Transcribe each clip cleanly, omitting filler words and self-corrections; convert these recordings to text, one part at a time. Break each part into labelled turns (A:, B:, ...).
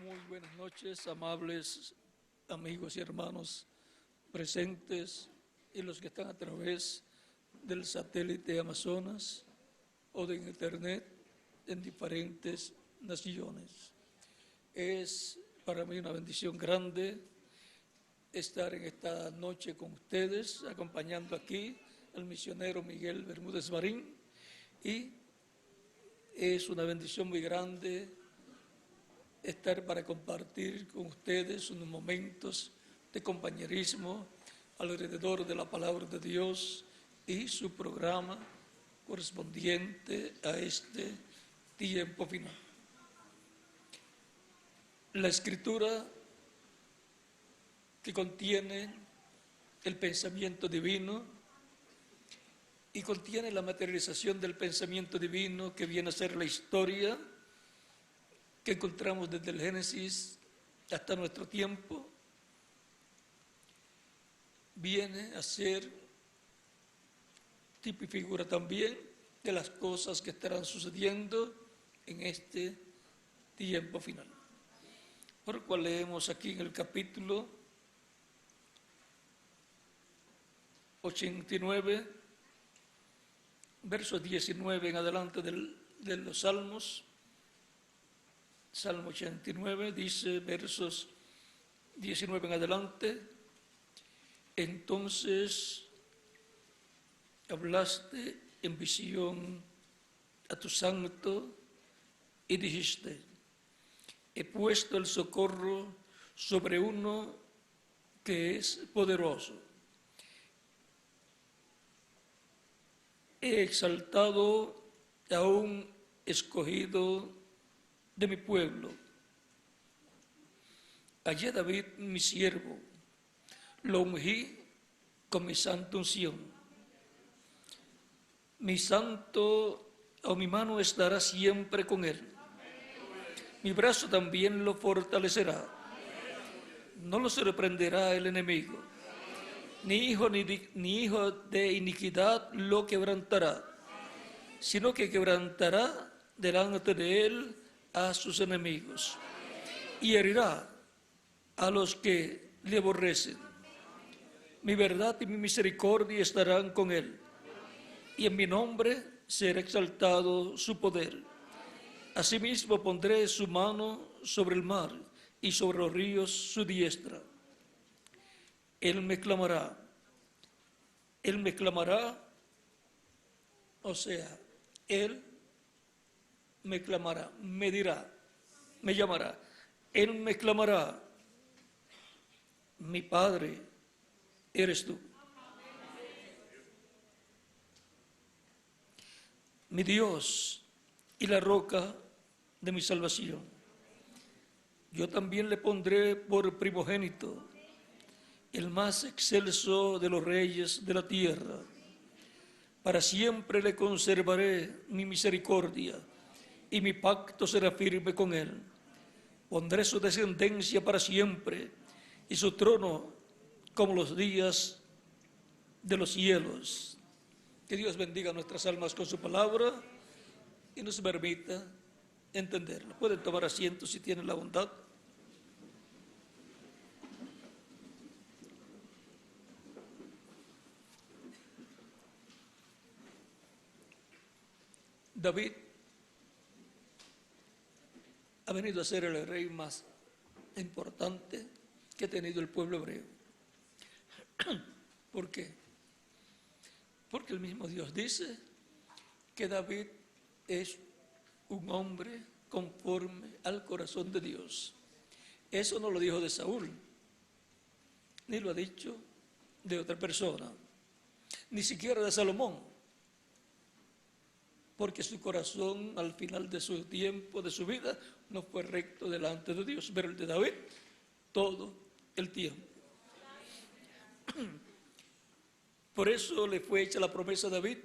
A: Muy buenas noches, amables amigos y hermanos presentes y los que están a través del satélite Amazonas o de Internet en diferentes naciones. Es para mí una bendición grande estar en esta noche con ustedes, acompañando aquí al misionero Miguel Bermúdez Marín, y es una bendición muy grande estar para compartir con ustedes unos momentos de compañerismo alrededor de la palabra de Dios y su programa correspondiente a este tiempo final. La escritura que contiene el pensamiento divino y contiene la materialización del pensamiento divino, que viene a ser la historia que encontramos desde el Génesis hasta nuestro tiempo, viene a ser tipo y figura también de las cosas que estarán sucediendo en este tiempo final. Por lo cual leemos aquí en el capítulo 89, versos 19 en adelante de los Salmos. Salmo 89 dice, versos 19 en adelante: entonces hablaste en visión a tu santo y dijiste, he puesto el socorro sobre uno que es poderoso. He exaltado a un escogido de mi pueblo. Hallé David mi siervo, lo ungí con mi santa unción. Mi santo o mi mano estará siempre con él. Mi brazo también lo fortalecerá. No lo sorprenderá el enemigo, ni hijo de iniquidad lo quebrantará, sino que quebrantará delante de él a sus enemigos y herirá a los que le aborrecen. Mi verdad y mi misericordia estarán con él, y en mi nombre será exaltado su poder. Asimismo pondré su mano sobre el mar y sobre los ríos su diestra. Él me clamará, o sea, él me clamará, me dirá, me llamará. Él me clamará, mi Padre eres tú. Mi Dios y la roca de mi salvación. Yo también le pondré por primogénito, el más excelso de los reyes de la tierra. Para siempre le conservaré mi misericordia, y mi pacto será firme con él. Pondré su descendencia para siempre, y su trono como los días de los cielos. Que Dios bendiga nuestras almas con su palabra y nos permita entenderla. Pueden tomar asiento si tienen la bondad. David ha venido a ser el rey más importante que ha tenido el pueblo hebreo. ¿Por qué? Porque el mismo Dios dice que David es un hombre conforme al corazón de Dios. Eso no lo dijo de Saúl, ni lo ha dicho de otra persona, ni siquiera de Salomón, porque su corazón al final de su tiempo, de su vida, no fue recto delante de Dios, pero el de David, todo el tiempo. Por eso le fue hecha la promesa a David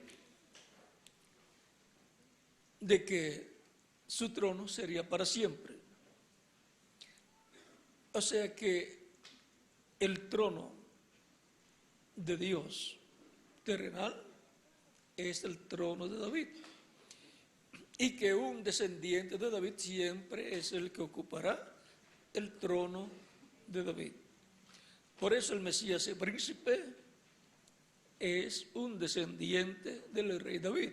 A: de que su trono sería para siempre. O sea que el trono de Dios terrenal es el trono de David, y que un descendiente de David siempre es el que ocupará el trono de David. Por eso el Mesías, el príncipe, es un descendiente del rey David.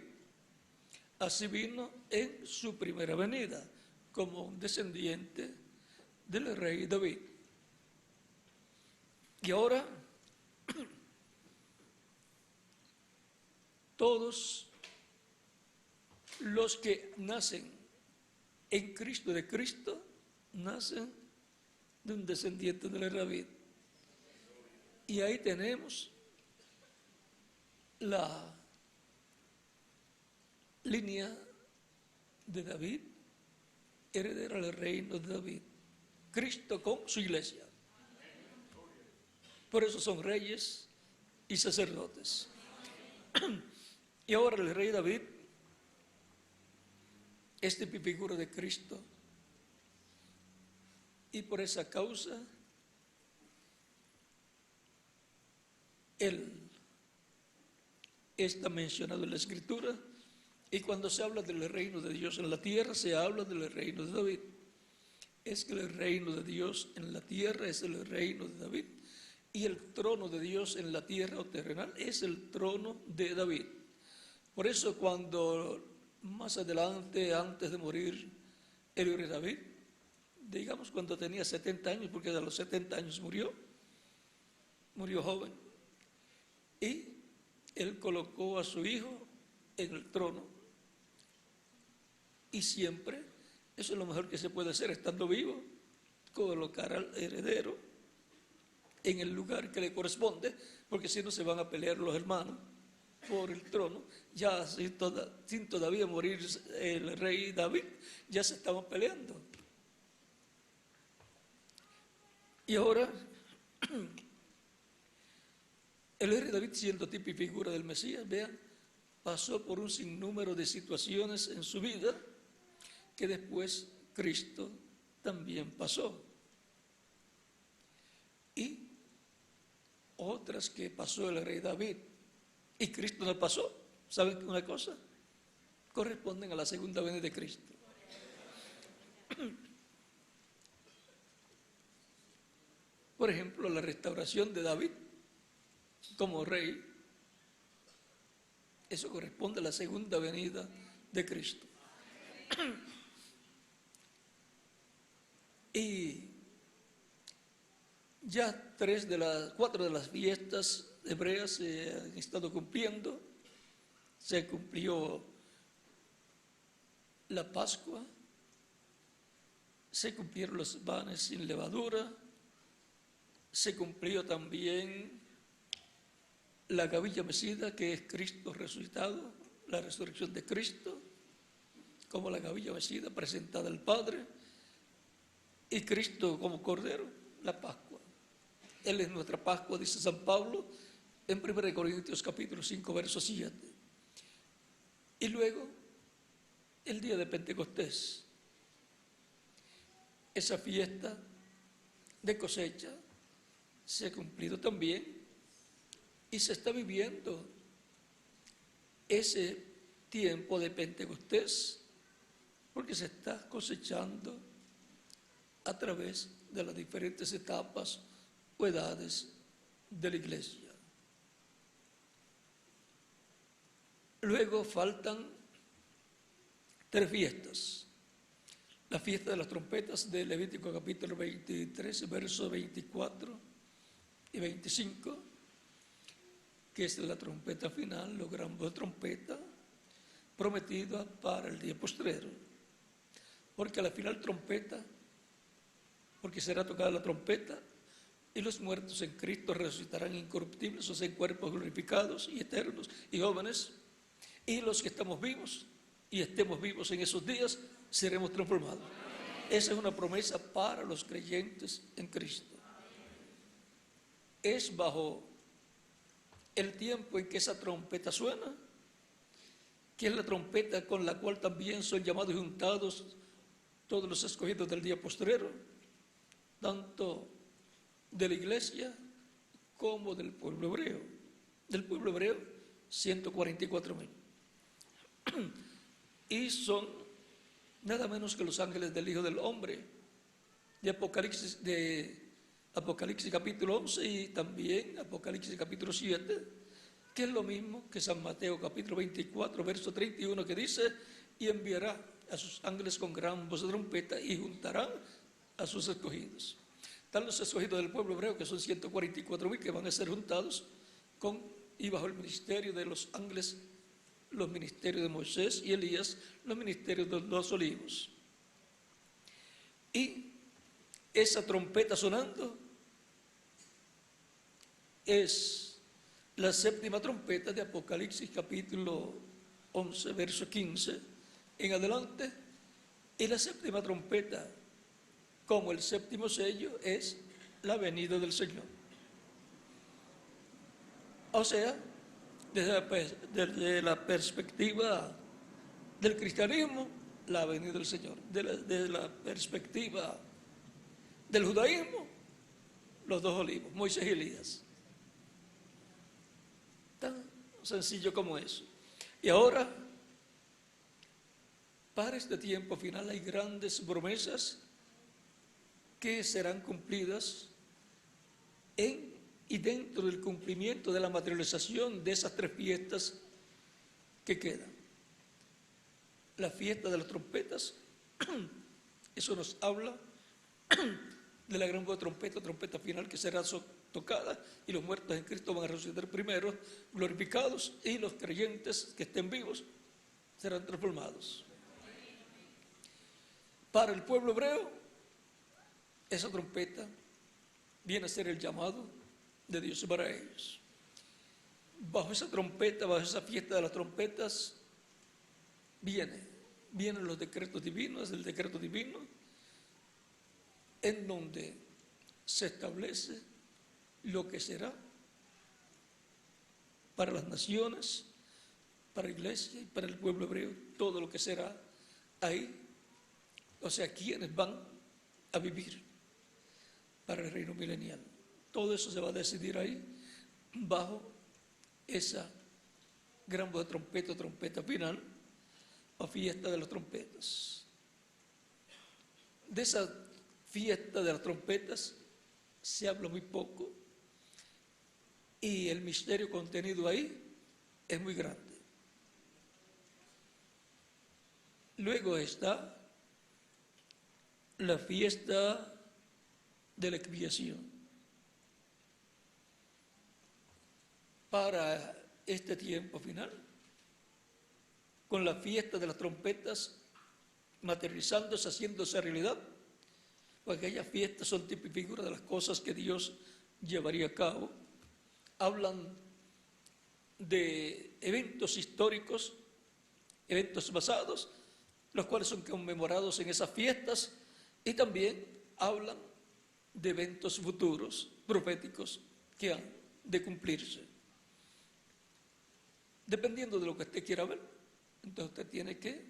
A: Así vino en su primera venida, como un descendiente del rey David. Y ahora, todos los que nacen en Cristo de Cristo, nacen de un descendiente del rey David. Y ahí tenemos la línea de David, heredera del reino de David, Cristo con su iglesia. Por eso son reyes y sacerdotes. Y ahora el rey David es figura de Cristo, y por esa causa él está mencionado en la Escritura, y cuando se habla del reino de Dios en la tierra, se habla del reino de David. Es que el reino de Dios en la tierra es el reino de David, y el trono de Dios en la tierra o terrenal es el trono de David. Por eso cuando más adelante, antes de morir el rey David, digamos cuando tenía 70 años, porque a los 70 años murió joven, y él colocó a su hijo en el trono, y siempre, eso es lo mejor que se puede hacer estando vivo, colocar al heredero en el lugar que le corresponde, porque si no se van a pelear los hermanos por el trono. Ya sin todavía morir el rey David, ya se estaban peleando. Y ahora el rey David, siendo tipo y figura del Mesías, vean, pasó por un sinnúmero de situaciones en su vida que después Cristo también pasó, y otras que pasó el rey David y Cristo no pasó. ¿Saben una cosa? Corresponden a la segunda venida de Cristo. Por ejemplo, la restauración de David como rey, eso corresponde a la segunda venida de Cristo. Y ya 4 de las fiestas hebreas se han estado cumpliendo. Se cumplió la Pascua, se cumplieron los panes sin levadura, se cumplió también la gavilla mecida, que es Cristo resucitado, la resurrección de Cristo, como la gavilla mecida presentada al Padre, y Cristo como Cordero, la Pascua. Él es nuestra Pascua, dice San Pablo en 1 Corintios capítulo 5, verso 7. Y luego, el día de Pentecostés, esa fiesta de cosecha se ha cumplido también, y se está viviendo ese tiempo de Pentecostés, porque se está cosechando a través de las diferentes etapas o edades de la iglesia. Luego faltan 3 fiestas. La fiesta de las trompetas de Levítico capítulo 23, versos 24 y 25, que es la trompeta final, la gran voz de trompeta prometida para el día postrero. Porque a la final trompeta, porque será tocada la trompeta, y los muertos en Cristo resucitarán incorruptibles, o sea, en cuerpos glorificados y eternos y jóvenes, y los que estamos vivos y estemos vivos en esos días seremos transformados. Esa es una promesa para los creyentes en Cristo. Es bajo el tiempo en que esa trompeta suena, que es la trompeta con la cual también son llamados y juntados todos los escogidos del día postrero, tanto de la iglesia como del pueblo hebreo. Del pueblo hebreo, 144,000. Y son nada menos que los ángeles del Hijo del Hombre, Apocalipsis capítulo 11 y también Apocalipsis capítulo 7, que es lo mismo que San Mateo capítulo 24, verso 31, que dice: y enviará a sus ángeles con gran voz de trompeta y juntarán a sus escogidos. Están los escogidos del pueblo hebreo, que son 144,000, que van a ser juntados y bajo el ministerio de los ángeles, los ministerios de Moisés y Elías, los ministerios de los 2 olivos. Y esa trompeta sonando es la 7ª trompeta de Apocalipsis capítulo 11, verso 15 en adelante. Y la 7ª trompeta, como el 7º sello, es la venida del Señor. O sea, desde la perspectiva del cristianismo, la venida del Señor. Desde la perspectiva del judaísmo, los 2 olivos, Moisés y Elías. Tan sencillo como eso. Y ahora, para este tiempo final, hay grandes promesas que serán cumplidas y dentro del cumplimiento de la materialización de esas 3 fiestas que quedan. La fiesta de las trompetas, eso nos habla de la gran voz de trompeta final, que será tocada, y los muertos en Cristo van a resucitar primero, glorificados, y los creyentes que estén vivos serán transformados. Para el pueblo hebreo, esa trompeta viene a ser el llamado de Dios para ellos. Bajo esa trompeta, bajo esa fiesta de las trompetas, vienen los decretos divinos, el decreto divino, en donde se establece lo que será para las naciones, para la iglesia y para el pueblo hebreo, todo lo que será ahí. O sea, quienes van a vivir para el reino milenial. Todo eso se va a decidir ahí, bajo esa gran voz de trompeta final, o fiesta de las trompetas. De esa fiesta de las trompetas se habla muy poco, y el misterio contenido ahí es muy grande. Luego está la fiesta de la expiación. Para este tiempo final, con la fiesta de las trompetas materializándose, haciéndose realidad, porque aquellas fiestas son tipo y figura de las cosas que Dios llevaría a cabo. Hablan de eventos históricos, eventos pasados, los cuales son conmemorados en esas fiestas, y también hablan de eventos futuros, proféticos, que han de cumplirse. Dependiendo de lo que usted quiera ver, entonces usted tiene que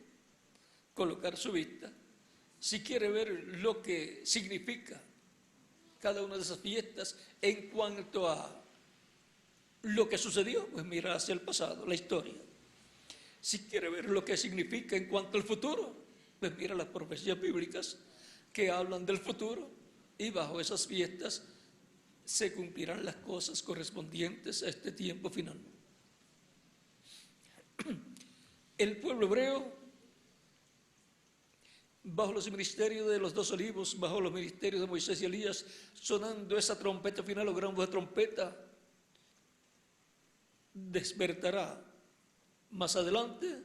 A: colocar su vista. Si quiere ver lo que significa cada una de esas fiestas en cuanto a lo que sucedió, pues mira hacia el pasado, la historia. Si quiere ver lo que significa en cuanto al futuro, pues mira las profecías bíblicas que hablan del futuro, y bajo esas fiestas se cumplirán las cosas correspondientes a este tiempo final. El pueblo hebreo, bajo los ministerios de los 2 olivos, bajo los ministerios de Moisés y Elías, sonando esa trompeta final o gran voz de trompeta, despertará más adelante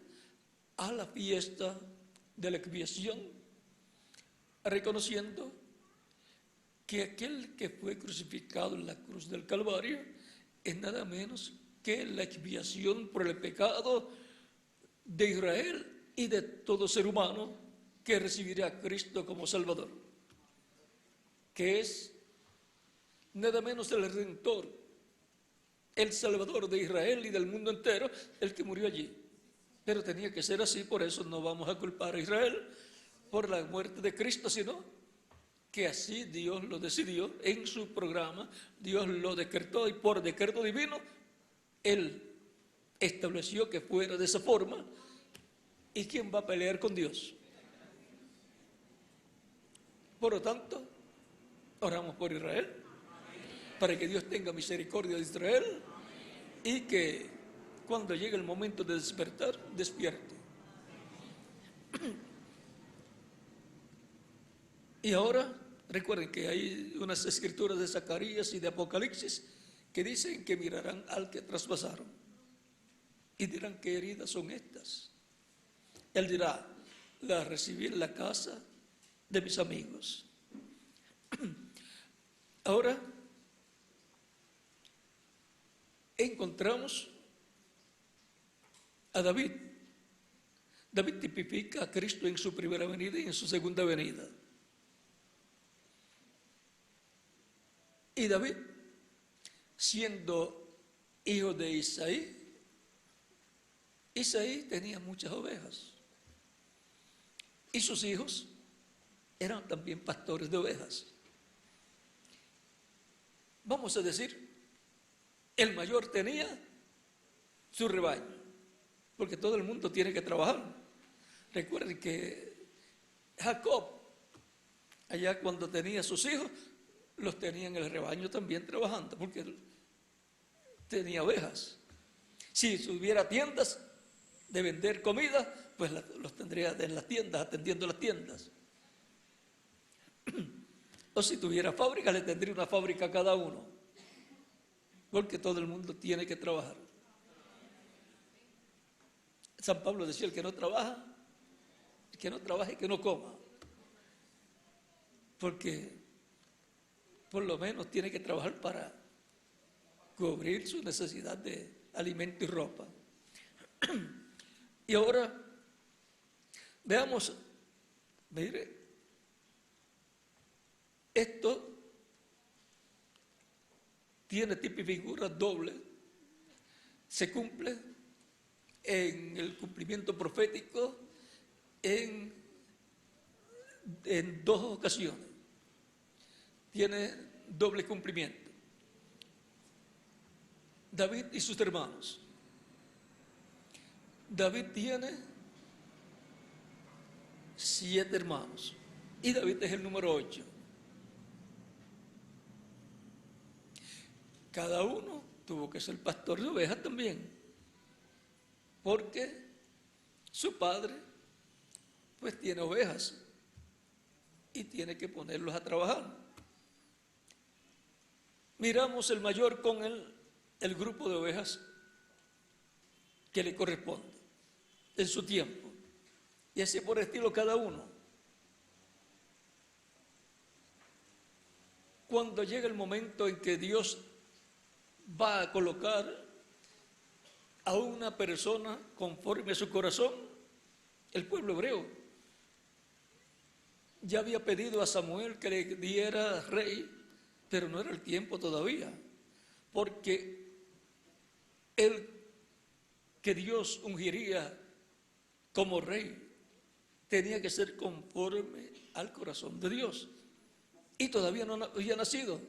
A: a la fiesta de la expiación, reconociendo que aquel que fue crucificado en la cruz del Calvario es nada menos que la expiación por el pecado de Israel y de todo ser humano que recibirá a Cristo como Salvador, que es nada menos el Redentor, el Salvador de Israel y del mundo entero, el que murió allí. Pero tenía que ser así, por eso no vamos a culpar a Israel por la muerte de Cristo, sino que así Dios lo decidió en su programa, Dios lo decretó, y por decreto divino Él estableció que fuera de esa forma. ¿Y quién va a pelear con Dios? Por lo tanto, Oramos por Israel, para que Dios tenga misericordia de Israel y que cuando llegue el momento de despertar, despierte. Y ahora, recuerden que hay unas escrituras de Zacarías y de Apocalipsis que dicen que mirarán al que traspasaron y dirán: ¿qué heridas son estas? Él dirá: las recibí en la casa de mis amigos. Ahora encontramos a David. David tipifica a Cristo en su primera venida y en su segunda venida. Y David, siendo hijo de Isaí, Isaí tenía muchas ovejas. Y sus hijos eran también pastores de ovejas. Vamos a decir, el mayor tenía su rebaño, porque todo el mundo tiene que trabajar. Recuerden que Jacob, allá cuando tenía sus hijos, los tenía en el rebaño también trabajando, porque él tenía ovejas. Si tuviera tiendas de vender comida, pues los tendría en las tiendas, atendiendo las tiendas. O si tuviera fábrica, le tendría una fábrica a cada uno, porque todo el mundo tiene que trabajar. San Pablo decía: el que no trabaja, que no coma, porque por lo menos tiene que trabajar para cubrir su necesidad de alimento y ropa. Y ahora veamos, mire, esto tiene tipo y figura doble. Se cumple en el cumplimiento profético en dos ocasiones. Tiene doble cumplimiento. David y sus hermanos. David tiene 7 hermanos y David es el número 8. Cada uno tuvo que ser pastor de ovejas también, porque su padre pues tiene ovejas y tiene que ponerlos a trabajar. Miramos el mayor con el grupo de ovejas que le corresponde en su tiempo, y así por estilo cada uno. Cuando llega el momento en que Dios va a colocar a una persona conforme a su corazón, el pueblo hebreo ya había pedido a Samuel que le diera rey, pero no era el tiempo todavía, porque el que Dios ungiría como rey tenía que ser conforme al corazón de Dios, y todavía no había nacido.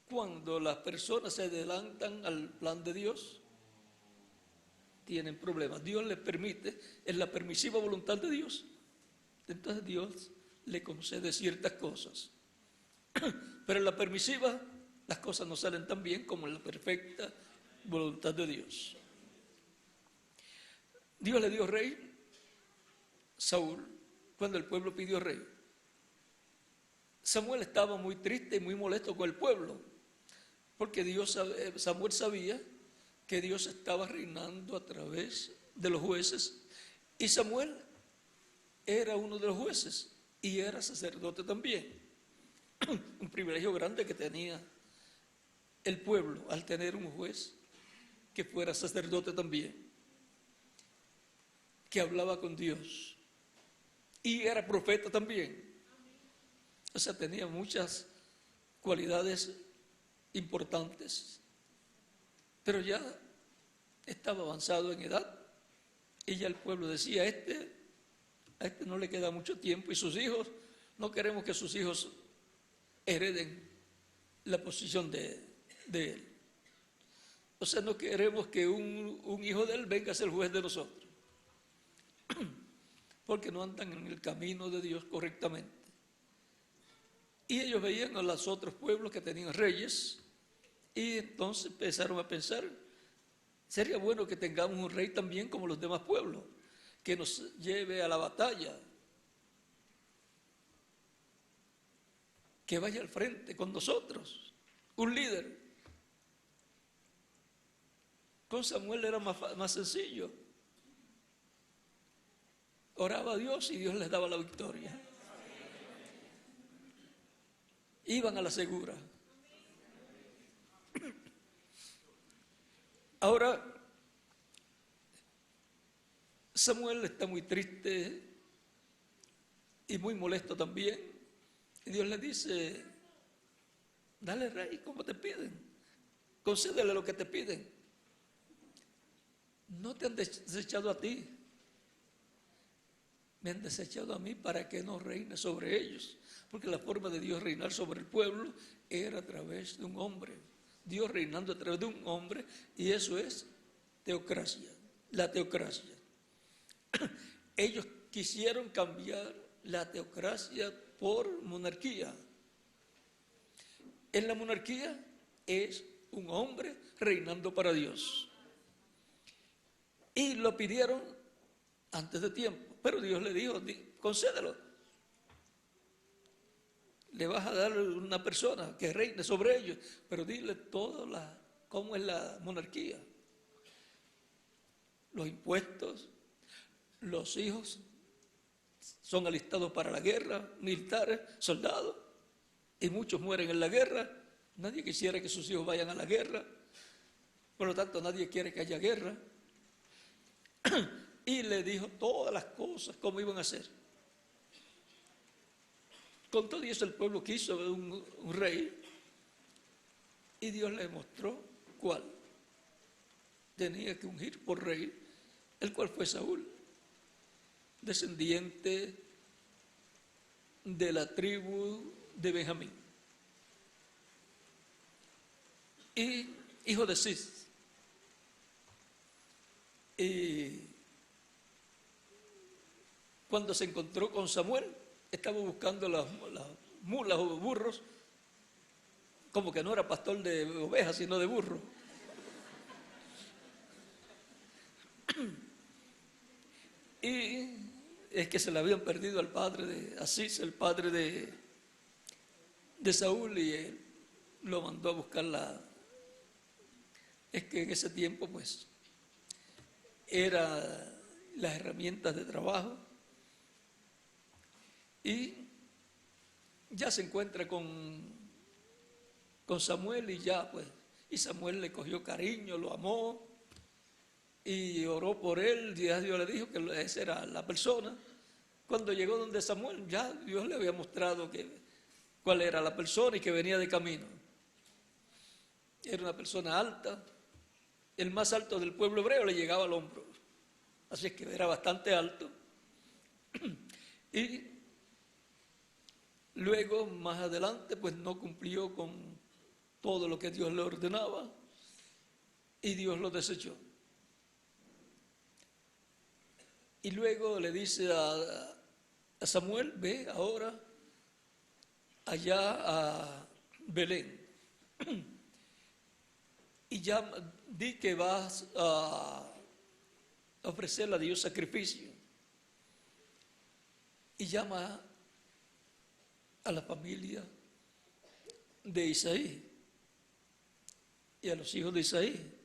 A: Cuando las personas se adelantan al plan de Dios, tienen problemas. Dios les permite, es la permisiva voluntad de Dios. Entonces Dios le concede ciertas cosas. Pero en la permisiva, las cosas no salen tan bien como en la perfecta voluntad de Dios. Dios le dio rey Saúl cuando el pueblo pidió rey. Samuel estaba muy triste y muy molesto con el pueblo, porque Samuel sabía que Dios estaba reinando a través de los jueces, y Samuel era uno de los jueces y era sacerdote también. Un privilegio grande que tenía el pueblo al tener un juez que fuera sacerdote también, que hablaba con Dios y era profeta también. O sea, tenía muchas cualidades importantes, pero ya estaba avanzado en edad y ya el pueblo decía: a este no le queda mucho tiempo, y sus hijos, no queremos que sus hijos hereden la posición de él. O sea, no queremos que un hijo de él venga a ser juez de nosotros. porque no andan en el camino de Dios correctamente. Y ellos veían a los otros pueblos que tenían reyes, y entonces empezaron a pensar, sería bueno que tengamos un rey también como los demás pueblos, que nos lleve a la batalla, que vaya al frente con nosotros, un líder. Con Samuel era más sencillo. Oraba a Dios y Dios les daba la victoria. Iban a la segura. Ahora, Samuel está muy triste y muy molesto también. Y Dios le dice, dale rey como te piden, concédele lo que te piden. No te han desechado a ti, me han desechado a mí para que no reine sobre ellos, porque la forma de Dios reinar sobre el pueblo era a través de un hombre, Dios reinando a través de un hombre, y eso es teocracia, la teocracia. Ellos quisieron cambiar la teocracia por monarquía. En la monarquía es un hombre reinando para Dios. Y lo pidieron antes de tiempo, pero Dios le dijo, concédelo. Le vas a dar una persona que reine sobre ellos, pero dile cómo es la monarquía. Los impuestos, los hijos son alistados para la guerra, militares, soldados, y muchos mueren en la guerra. Nadie quisiera que sus hijos vayan a la guerra, por lo tanto nadie quiere que haya guerra. Y le dijo todas las cosas, cómo iban a hacer. Con todo eso el pueblo quiso un rey, y Dios le mostró cuál tenía que ungir por rey, el cual fue Saúl, descendiente de la tribu de Benjamín y hijo de Cis. Y cuando se encontró con Samuel, estaba buscando las mulas o burros, como que no era pastor de ovejas, sino de burros. Y es que se le habían perdido al padre de Asís, el padre de Saúl, y él lo mandó a buscarla. Es que en ese tiempo, pues, eran las herramientas de trabajo. Y ya se encuentra con Samuel, y ya, pues, y Samuel le cogió cariño, lo amó y oró por él. Ya Dios le dijo que esa era la persona. Cuando llegó donde Samuel, ya Dios le había mostrado cuál era la persona y que venía de camino. Era una persona alta, el más alto del pueblo hebreo le llegaba al hombro, así es que era bastante alto. Y luego, más adelante, pues no cumplió con todo lo que Dios le ordenaba y Dios lo desechó. Y luego le dice a Samuel, ve ahora allá a Belén y ya di que vas a ofrecerle a Dios sacrificio, y llama a la familia de Isaí y a los hijos de Isaí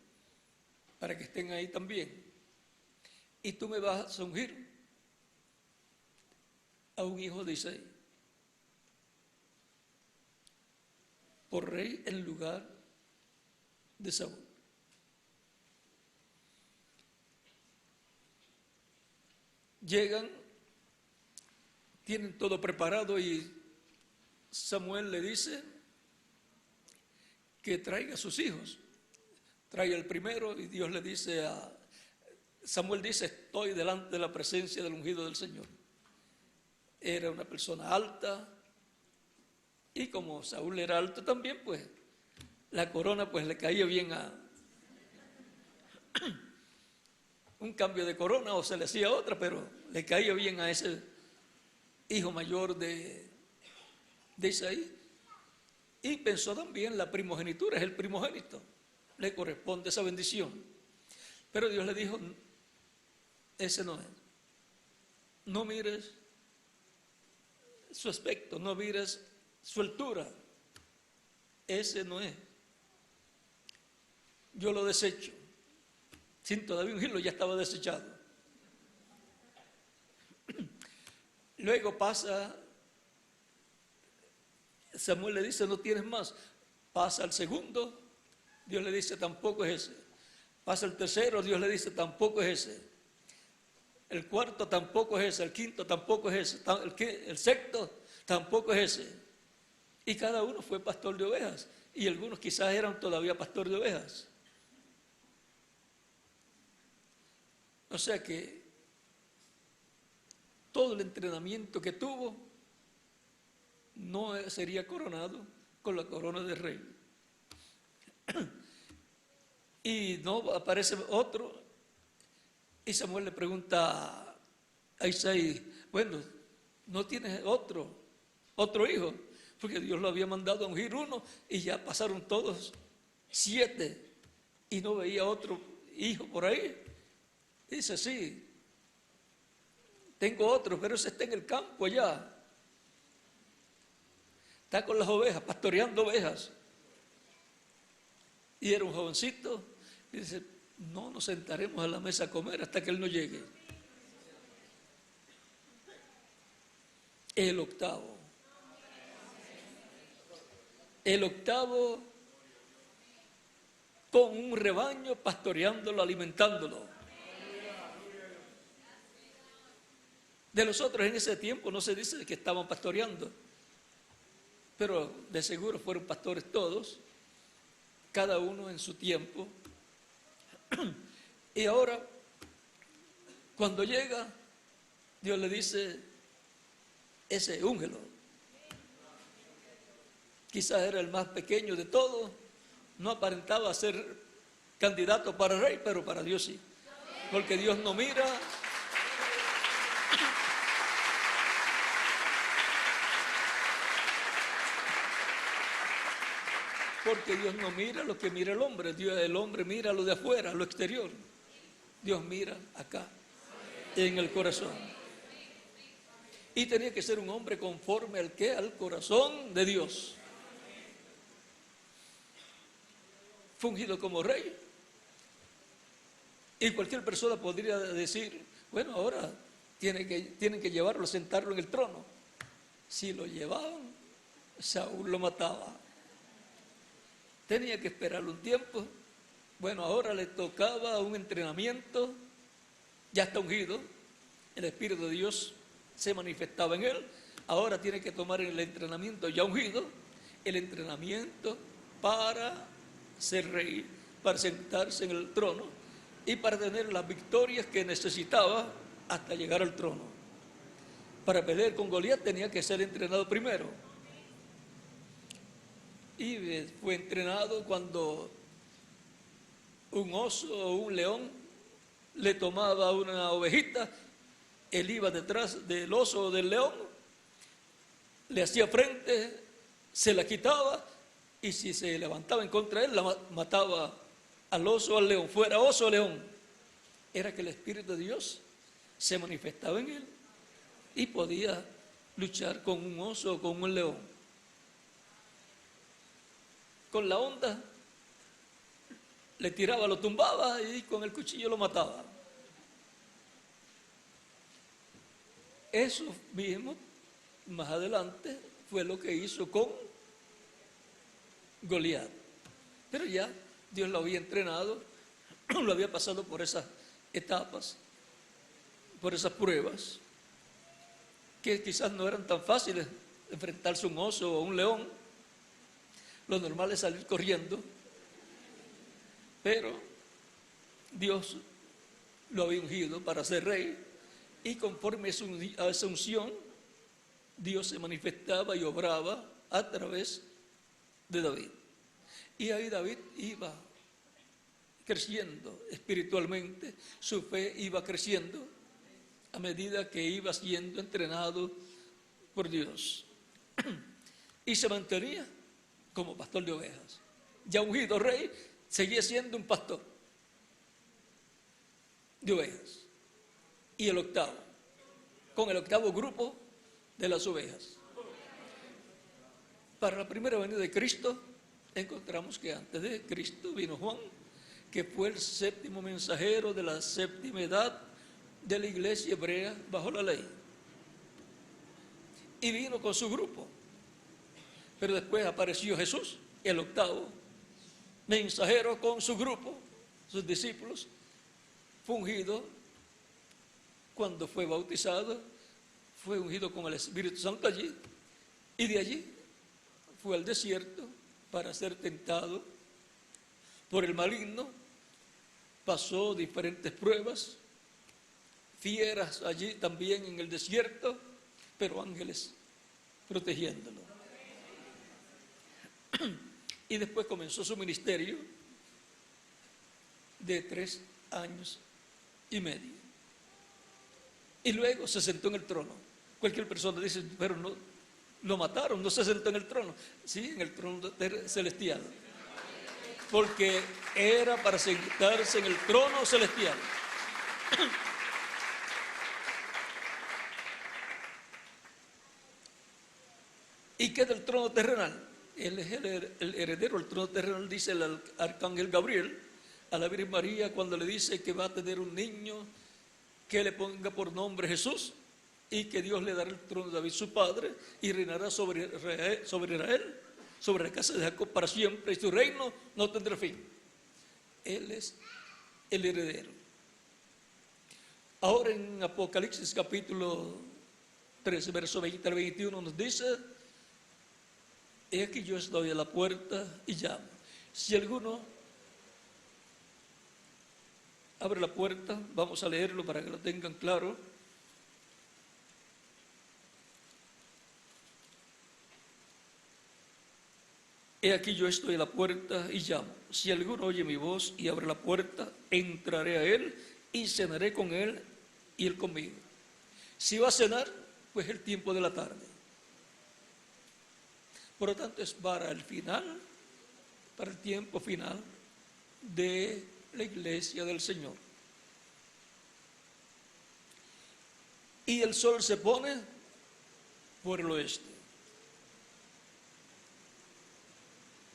A: para que estén ahí también. Y tú me vas a ungir a un hijo de Isaí por rey en lugar de Saúl. Llegan, tienen todo preparado, y Samuel le dice que traiga a sus hijos. Trae el primero, y Dios le dice Samuel dice, estoy delante de la presencia del ungido del Señor. Era una persona alta, y como Saúl era alto también, pues la corona pues le caía bien un cambio de corona o se le hacía otra, pero le caía bien a ese hijo mayor de Isaí. Y pensó también la primogenitura, es el primogénito, le corresponde esa bendición. Pero Dios le dijo, ese no es. No mires su aspecto, no mires su altura. Ese no es. Yo lo desecho. Sin todavía ungirlo, ya estaba desechado. Luego pasa, Samuel le dice, no tienes más. Pasa al segundo, Dios le dice, tampoco es ese. Pasa el tercero, Dios le dice, tampoco es ese. El cuarto tampoco es ese, el quinto tampoco es ese, el sexto tampoco es ese. Y cada uno fue pastor de ovejas. Y algunos quizás eran todavía pastor de ovejas. O sea que todo el entrenamiento que tuvo no sería coronado con la corona de rey. Y no aparece otro. Y Samuel le pregunta a Isaí, bueno, ¿no tienes otro hijo? Porque Dios lo había mandado a ungir uno y ya pasaron todos 7 y no veía otro hijo por ahí. Dice, sí, tengo otro, pero ese está en el campo allá. Está con las ovejas, pastoreando ovejas. Y era un jovencito. Y dice, no nos sentaremos a la mesa a comer hasta que él no llegue. El octavo. El octavo con un rebaño, pastoreándolo, alimentándolo. De los otros en ese tiempo no se dice que estaban pastoreando, pero de seguro fueron pastores todos, cada uno en su tiempo. Y ahora, cuando llega, Dios le dice, ese úngelo. Quizás era el más pequeño de todos, no aparentaba ser candidato para rey, pero para Dios sí. Porque Dios no mira lo que mira el hombre. El hombre mira lo de afuera, lo exterior. Dios mira acá, en el corazón. Y tenía que ser un hombre conforme al corazón de Dios. Fungido como rey. Y cualquier persona podría decir, bueno, ahora tienen que llevarlo, sentarlo en el trono. Si lo llevaban, Saúl lo mataba. Tenía que esperarlo un tiempo. Bueno, ahora le tocaba un entrenamiento. Ya está ungido. El Espíritu de Dios se manifestaba en él. Ahora tiene que tomar el entrenamiento ya ungido. El entrenamiento para ser rey, para sentarse en el trono y para tener las victorias que necesitaba hasta llegar al trono. Para pelear con Goliat tenía que ser entrenado primero. Y fue entrenado cuando un oso o un león le tomaba una ovejita, él iba detrás del oso o del león, le hacía frente, se la quitaba, y si se levantaba en contra de él, la mataba al oso o al león, fuera oso o león. Era que el Espíritu de Dios se manifestaba en él y podía luchar con un oso o con un león. Con la onda le tiraba, lo tumbaba y con el cuchillo lo mataba. Eso mismo, más adelante, fue lo que hizo con Goliat. Pero ya Dios lo había entrenado, lo había pasado por esas etapas, por esas pruebas, que quizás no eran tan fáciles enfrentarse a un oso o a un león. Lo normal es salir corriendo, pero Dios lo había ungido para ser rey, y conforme a esa unción, Dios se manifestaba y obraba a través de David. Y ahí David iba creciendo espiritualmente, su fe iba creciendo a medida que iba siendo entrenado por Dios. Y se mantenía como pastor de ovejas. Ya ungido rey, seguía siendo un pastor de ovejas. Y el octavo, con el octavo grupo de las ovejas. Para la primera venida de Cristo, encontramos que antes de Cristo vino Juan, que fue el séptimo mensajero de la séptima edad de la iglesia hebrea bajo la ley. Y vino con su grupo. Pero después apareció Jesús, el octavo mensajero con su grupo, sus discípulos, fue ungido cuando fue bautizado, fue ungido con el Espíritu Santo allí, y de allí fue al desierto para ser tentado por el maligno. Pasó diferentes pruebas, fieras allí también en el desierto, pero ángeles protegiéndolo. Y después comenzó su ministerio de 3 años y medio. Y luego se sentó en el trono. Cualquier persona dice, pero no, lo mataron, no se sentó en el trono. Sí, en el trono celestial. Porque era para sentarse en el trono celestial. ¿Y qué del trono terrenal? Él es el heredero del trono terrenal, dice el arcángel Gabriel a la Virgen María cuando le dice que va a tener un niño que le ponga por nombre Jesús y que Dios le dará el trono de David su padre y reinará sobre Israel, sobre la casa de Jacob para siempre, y su reino no tendrá fin. Él es el heredero. Ahora en Apocalipsis capítulo 13, verso 20 al 21 nos dice: he aquí yo estoy a la puerta y llamo. Si alguno abre la puerta, vamos a leerlo para que lo tengan claro. He aquí yo estoy a la puerta y llamo. Si alguno oye mi voz y abre la puerta, entraré a él y cenaré con él y él conmigo. Si va a cenar, pues el tiempo de la tarde. Por lo tanto, es para el final, para el tiempo final de la iglesia del Señor. Y el sol se pone por el oeste.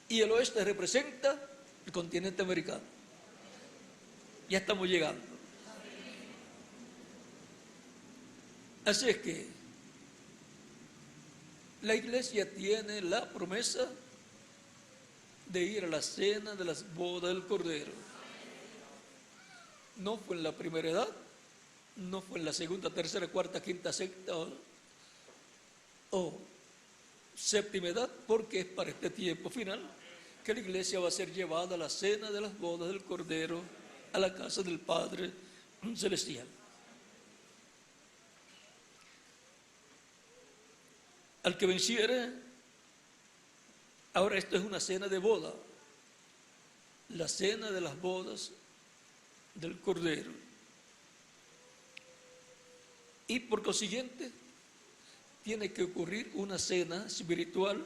A: Y el oeste representa el continente americano. Ya estamos llegando. Así es que la iglesia tiene la promesa de ir a la cena de las bodas del Cordero. No fue en la primera edad, no fue en la segunda, tercera, cuarta, quinta, sexta o séptima edad, porque es para este tiempo final que la iglesia va a ser llevada a la cena de las bodas del Cordero, a la casa del Padre Celestial. Al que venciere, ahora esto es una cena de boda, la cena de las bodas del Cordero. Y por consiguiente, tiene que ocurrir una cena espiritual,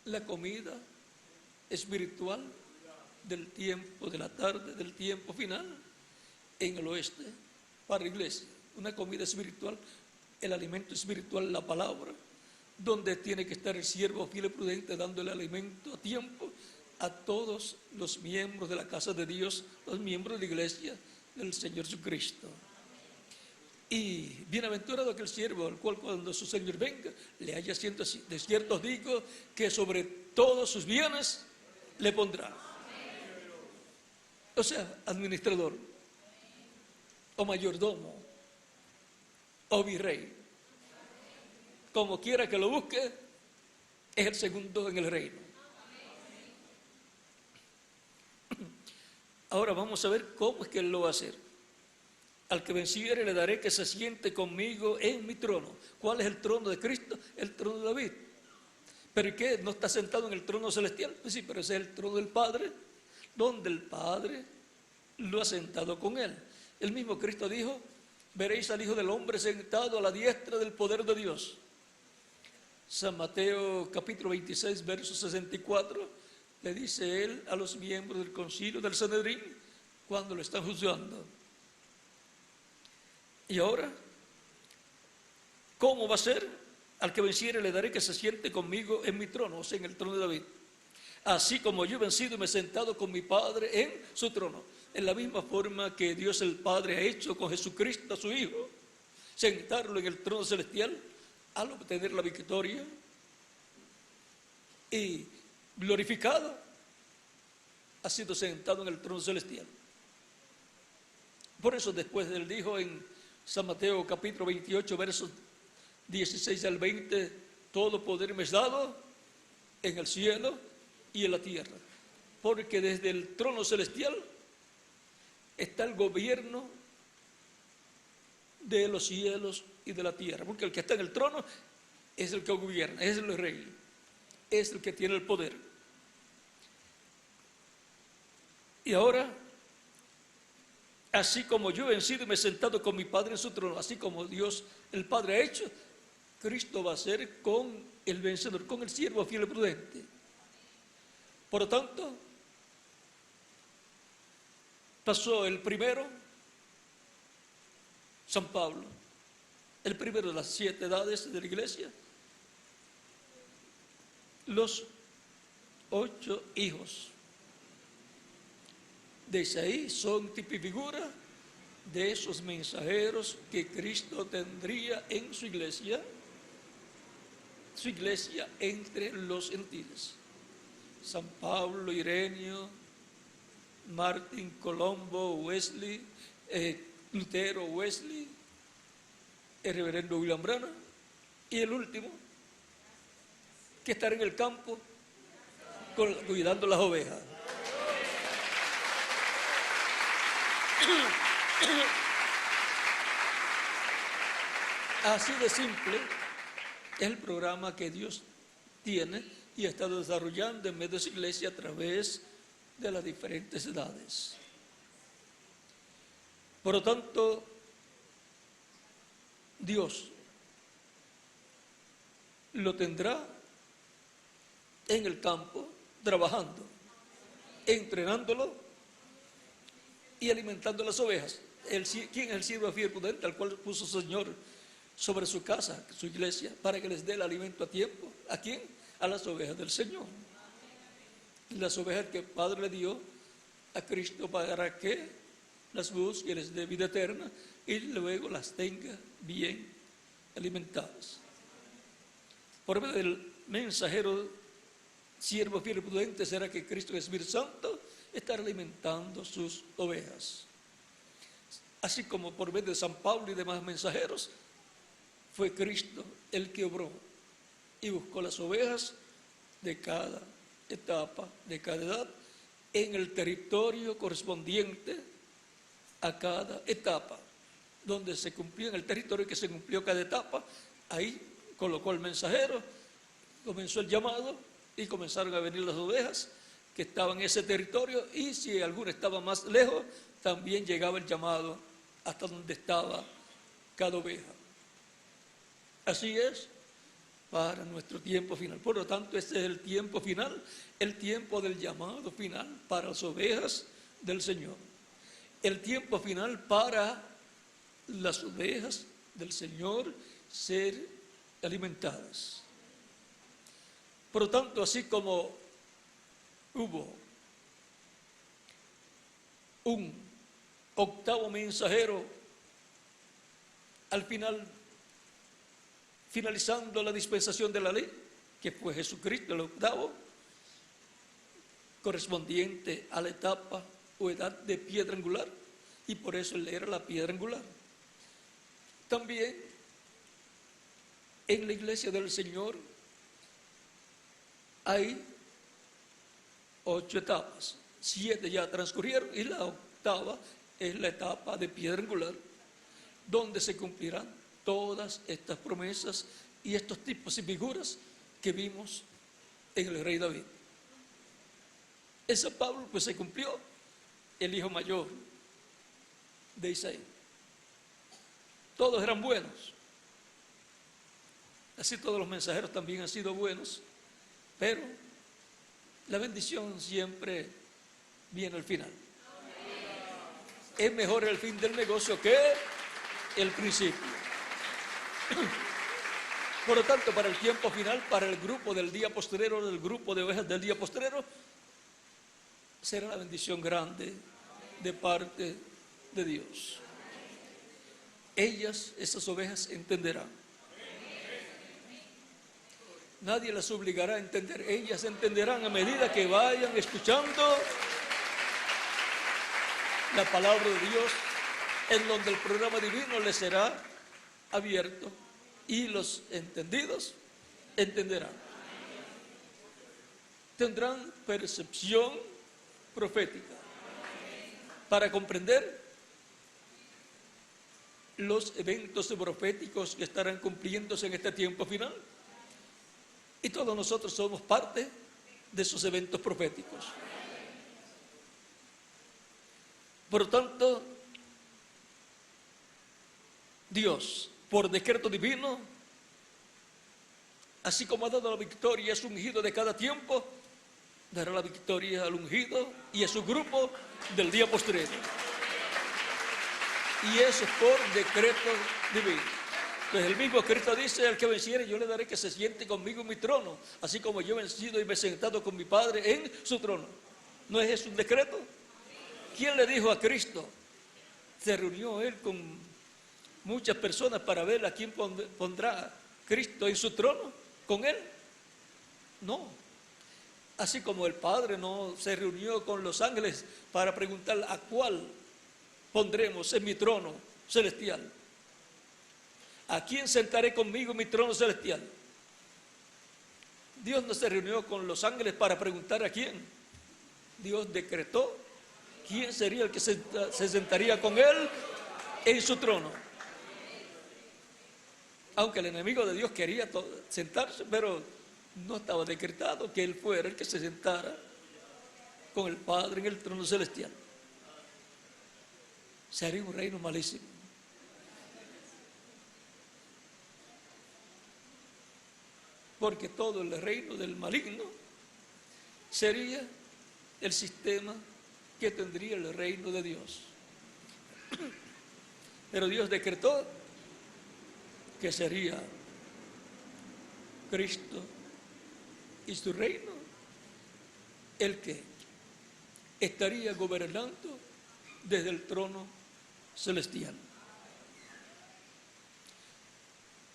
A: la comida espiritual del tiempo de la tarde, del tiempo final, en el oeste, para la iglesia. Una comida espiritual, el alimento espiritual, la palabra, donde tiene que estar el siervo fiel y prudente dándole alimento a tiempo a todos los miembros de la casa de Dios, los miembros de la iglesia del Señor Jesucristo. Y bienaventurado aquel siervo al cual cuando su Señor venga le haya siento así. De cierto os digo que sobre todos sus bienes le pondrá. O sea, administrador, o mayordomo, o virrey, como quiera que lo busque, es el segundo en el reino. Ahora vamos a ver cómo es que él lo va a hacer. Al que venciere le daré que se siente conmigo en mi trono. ¿Cuál es el trono de Cristo? El trono de David. ¿Pero qué? ¿No está sentado en el trono celestial? Pues sí, pero ese es el trono del Padre, donde el Padre lo ha sentado con él. El mismo Cristo dijo: veréis al Hijo del Hombre sentado a la diestra del poder de Dios. San Mateo capítulo 26, verso 64, le dice él a los miembros del concilio del Sanedrín cuando lo están juzgando. Y ahora, ¿cómo va a ser? Al que venciere le daré que se siente conmigo en mi trono, o sea, en el trono de David. Así como yo he vencido y me he sentado con mi Padre en su trono. En la misma forma que Dios el Padre ha hecho con Jesucristo, su Hijo, sentarlo en el trono celestial al obtener la victoria y glorificado, ha sido sentado en el trono celestial. Por eso después él dijo en San Mateo capítulo 28, versos 16 al 20, todo poder me es dado en el cielo y en la tierra, porque desde el trono celestial está el gobierno de los cielos y de la tierra, porque el que está en el trono es el que gobierna, es el rey, es el que tiene el poder. Y ahora, así como yo he vencido y me he sentado con mi Padre en su trono, así como Dios el Padre ha hecho, Cristo va a ser con el vencedor, con el siervo fiel y prudente. Por lo tanto, pasó el primero, San Pablo, el primero de las 7 edades de la iglesia, los 8 hijos de Isaí son tipo y figura de esos mensajeros que Cristo tendría en su iglesia entre los gentiles. San Pablo, Ireneo, Martín, Colombo, Wesley, Lutero, Wesley, el reverendo William Branham, y el último, que estará en el campo cuidando las ovejas. Así de simple es el programa que Dios tiene y ha estado desarrollando en medio de su iglesia a través de las diferentes edades. Por lo tanto, Dios lo tendrá en el campo, trabajando, entrenándolo y alimentando las ovejas. ¿Quién es el siervo fiel y prudente al cual puso su Señor sobre su casa, su iglesia, para que les dé el alimento a tiempo? ¿A quién? A las ovejas del Señor. Las ovejas que el Padre le dio a Cristo para que las busque, les dé vida eterna y luego las tenga bien alimentadas. Por medio del mensajero, siervo fiel y prudente, será que Cristo, el Espíritu Santo, estará alimentando sus ovejas. Así como por medio de San Pablo y demás mensajeros, fue Cristo el que obró y buscó las ovejas de cada etapa, de cada edad, en el territorio correspondiente a cada etapa, donde se cumplió, en el territorio que se cumplió cada etapa, ahí colocó el mensajero, comenzó el llamado y comenzaron a venir las ovejas que estaban en ese territorio, y si alguno estaba más lejos, también llegaba el llamado hasta donde estaba cada oveja. Así es para nuestro tiempo final. Por lo tanto, este es el tiempo final, el tiempo del llamado final para las ovejas del Señor. El tiempo final para las ovejas del Señor ser alimentadas. Por lo tanto, así como hubo un octavo mensajero al final, finalizando la dispensación de la ley, que fue Jesucristo, el octavo, correspondiente a la etapa o edad de piedra angular, y por eso él era la piedra angular. También en la iglesia del Señor hay 8 etapas, 7 ya transcurrieron y la octava es la etapa de piedra angular, donde se cumplirán todas estas promesas y estos tipos y figuras que vimos en el rey David. En San Pablo pues se cumplió el hijo mayor, de Isaí. Todos eran buenos. Así todos los mensajeros también han sido buenos, pero la bendición siempre viene al final. Es mejor el fin del negocio que el principio. Por lo tanto, para el tiempo final, para el grupo del día postrero, del grupo de ovejas del día postrero, será la bendición grande de parte de Dios. Ellas, esas ovejas, entenderán. Nadie las obligará a entender. Ellas entenderán a medida que vayan escuchando la palabra de Dios, en donde el programa divino les será abierto y los entendidos entenderán. Tendrán percepción profética para comprender los eventos proféticos que estarán cumpliéndose en este tiempo final. Y todos nosotros somos parte de esos eventos proféticos. Por lo tanto, Dios, por decreto divino, así como ha dado la victoria a su ungido de cada tiempo, dará la victoria al ungido y a su grupo del día postrero. Y eso es por decreto divino. Entonces el mismo Cristo dice: al que venciere yo le daré que se siente conmigo en mi trono, así como yo he vencido y me he sentado con mi Padre en su trono. ¿No es eso un decreto? ¿Quién le dijo a Cristo? Se reunió él con muchas personas para ver a quién pondrá Cristo en su trono con él. No. Así como el Padre no se reunió con los ángeles para preguntar a cuál pondremos en mi trono celestial. ¿A quién sentaré conmigo en mi trono celestial? Dios no se reunió con los ángeles para preguntar a quién. Dios decretó quién sería el que se sentaría con él en su trono. Aunque el enemigo de Dios quería sentarse, pero no estaba decretado que él fuera el que se sentara con el Padre en el trono celestial. Sería un reino malísimo. Porque todo el reino del maligno sería el sistema que tendría el reino de Dios. Pero Dios decretó que sería Cristo y su reino el que estaría gobernando desde el trono celestial.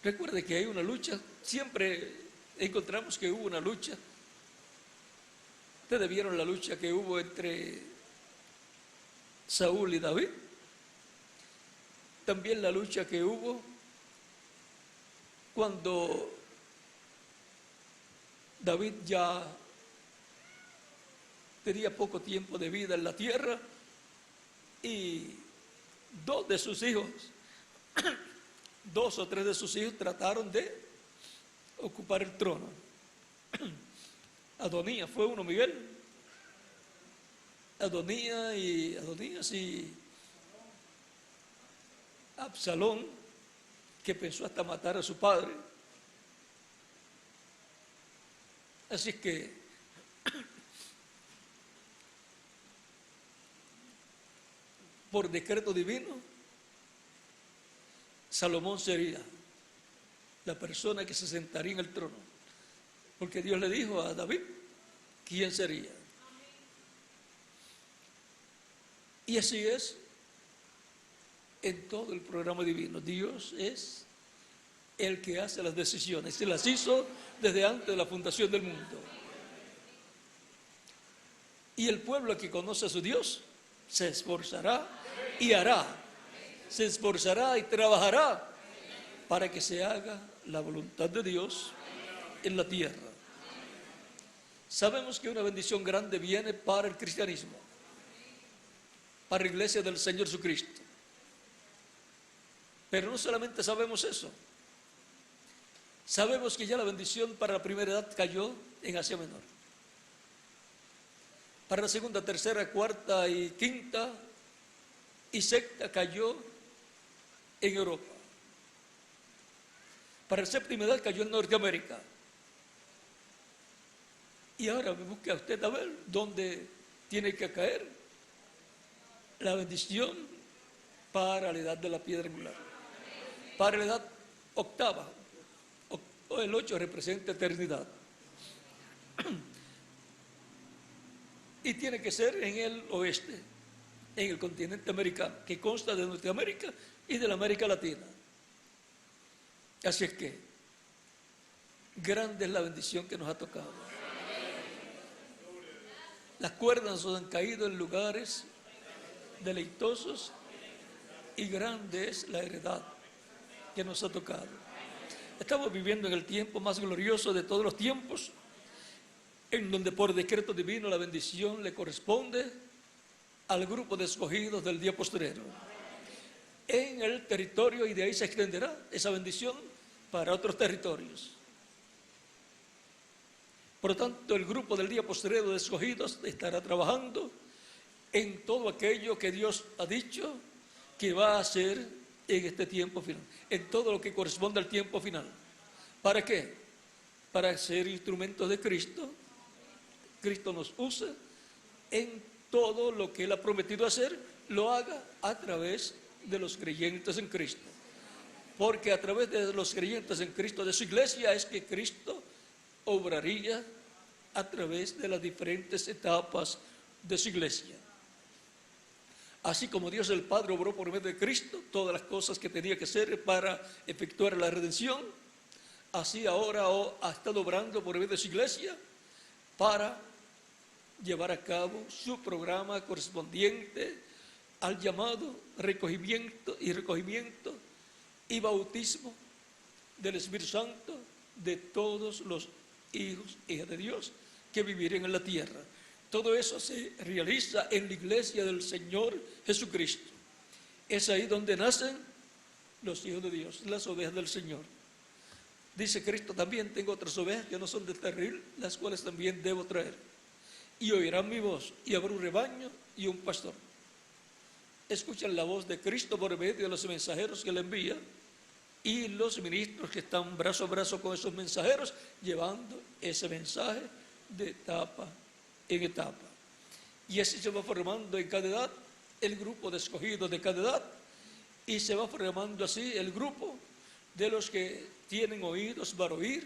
A: Recuerde que hay una lucha, siempre encontramos que hubo una lucha. Ustedes vieron la lucha que hubo entre Saúl y David. También la lucha que hubo cuando David ya tenía poco tiempo de vida en la tierra y dos de sus hijos, dos o tres de sus hijos trataron de ocupar el trono. Adonías fue uno, Miguel. Adonías y Absalón, que pensó hasta matar a su padre. Así que por decreto divino, Salomón sería la persona que se sentaría en el trono, porque Dios le dijo a David quién sería. Y así es en todo el programa divino. Dios es el que hace las decisiones, se las hizo desde antes de la fundación del mundo. Y el pueblo que conoce a su Dios se esforzará y hará, se esforzará y trabajará para que se haga la voluntad de Dios en la tierra. Sabemos que una bendición grande viene para el cristianismo, para la iglesia del Señor Jesucristo. Pero no solamente sabemos eso, sabemos que ya la bendición para la primera edad cayó en Asia Menor. Para la segunda, tercera, cuarta y quinta y secta cayó en Europa. Para la séptima edad cayó en Norteamérica. Y ahora busque a usted a ver dónde tiene que caer la bendición para la edad de la piedra angular. Para la edad octava, o el 8 representa eternidad. Y tiene que ser en el oeste, en el continente americano, que consta de Norteamérica y de la América Latina. Así es que, grande es la bendición que nos ha tocado. Las cuerdas nos han caído en lugares deleitosos y grande es la heredad que nos ha tocado. Estamos viviendo en el tiempo más glorioso de todos los tiempos, en donde por decreto divino la bendición le corresponde al grupo de escogidos del día postrero en el territorio, y de ahí se extenderá esa bendición para otros territorios. Por lo tanto, el grupo del día postrero de escogidos estará trabajando en todo aquello que Dios ha dicho que va a hacer en este tiempo final, en todo lo que corresponde al tiempo final. ¿Para qué? Para ser instrumentos de Cristo. Cristo nos usa en todo lo que Él ha prometido hacer, lo haga a través de los creyentes en Cristo. Porque a través de los creyentes en Cristo, de su iglesia, es que Cristo obraría a través de las diferentes etapas de su iglesia. Así como Dios el Padre obró por medio de Cristo todas las cosas que tenía que hacer para efectuar la redención, así ahora ha estado obrando por medio de su iglesia para llevar a cabo su programa correspondiente al llamado recogimiento y bautismo del Espíritu Santo de todos los hijos e hijas de Dios que vivirían en la tierra. Todo eso se realiza en la iglesia del Señor Jesucristo. Es ahí donde nacen los hijos de Dios, las ovejas del Señor. Dice Cristo también: tengo otras ovejas que no son de este redil, las cuales también debo traer. Y oirán mi voz, y habrá un rebaño y un pastor. Escuchan la voz de Cristo por medio de los mensajeros que le envía, y los ministros que están brazo a brazo con esos mensajeros, llevando ese mensaje de etapa en etapa. Y así se va formando en cada edad el grupo de escogidos de cada edad, y se va formando así el grupo de los que tienen oídos para oír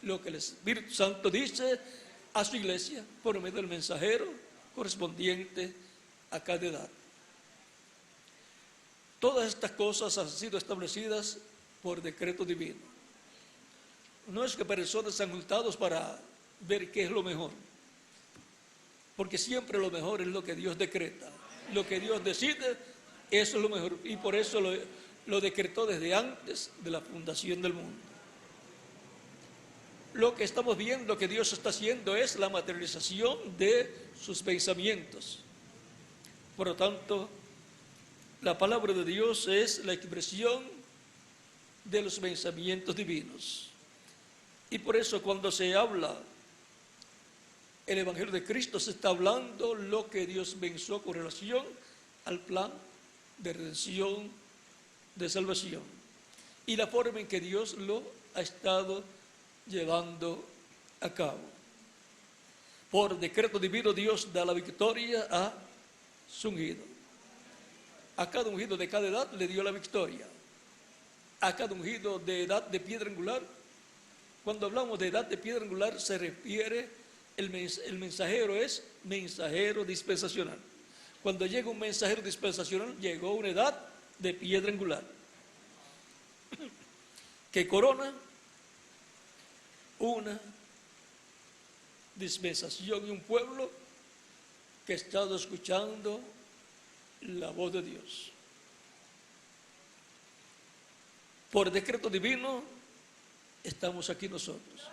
A: lo que el Espíritu Santo dice a su iglesia por medio del mensajero correspondiente a cada edad. Todas estas cosas han sido establecidas por decreto divino. No es que personas sean juntados para ver qué es lo mejor, porque siempre lo mejor es lo que Dios decreta. Lo que Dios decide, eso es lo mejor, y por eso lo decretó desde antes de la fundación del mundo. Lo que estamos viendo que Dios está haciendo es la materialización de sus pensamientos. Por lo tanto, la palabra de Dios es la expresión de los pensamientos divinos. Y por eso cuando se habla el Evangelio de Cristo, se está hablando lo que Dios pensó con relación al plan de redención, de salvación, y la forma en que Dios lo ha estado llevando a cabo. Por decreto divino, Dios da la victoria a su ungido. A cada ungido de cada edad le dio la victoria. A cada ungido de edad de piedra angular, cuando hablamos de edad de piedra angular, se refiere, el mensajero es mensajero dispensacional. Cuando llega un mensajero dispensacional, llegó una edad de piedra angular, que corona una dispensación y un pueblo que ha estado escuchando la voz de Dios. Por decreto divino estamos aquí nosotros.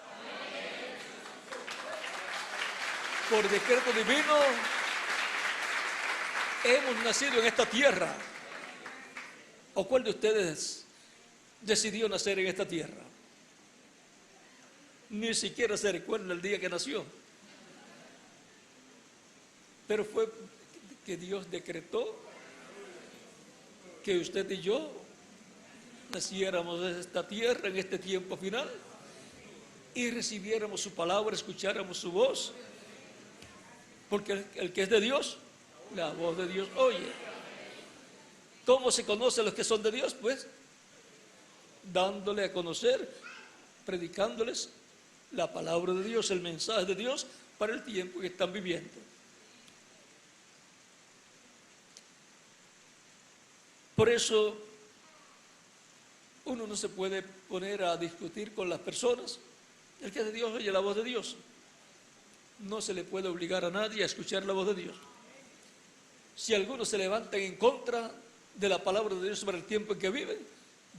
A: Por decreto divino hemos nacido en esta tierra. ¿O cuál de ustedes decidió nacer en esta tierra? Ni siquiera se recuerda el día que nació. Pero fue que Dios decretó que usted y yo naciéramos en esta tierra, en este tiempo final, y recibiéramos su palabra, escucháramos su voz, porque el que es de Dios, la voz de Dios oye. ¿Cómo se conocen los que son de Dios? Pues dándole a conocer, predicándoles la palabra de Dios, el mensaje de Dios para el tiempo que están viviendo. Por eso uno no se puede poner a discutir con las personas. El que es de Dios oye la voz de Dios. No se le puede obligar a nadie a escuchar la voz de Dios. Si algunos se levantan en contra de la palabra de Dios sobre el tiempo en que viven,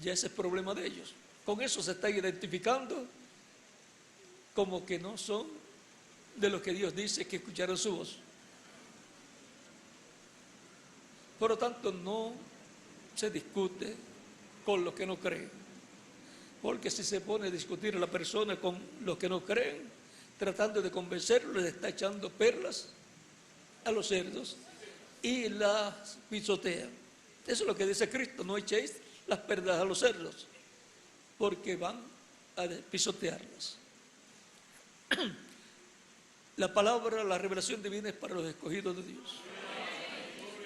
A: ya ese es problema de ellos. Con eso se están identificando como que no son de los que Dios dice que escucharon su voz. Por lo tanto, no se discute con los que no creen, porque si se pone a discutir a la persona con los que no creen, tratando de convencerlos, les está echando perlas a los cerdos y las pisotea. Eso es lo que dice Cristo: no echéis las perlas a los cerdos, porque van a pisotearlas. La palabra, la revelación divina es para los escogidos de Dios.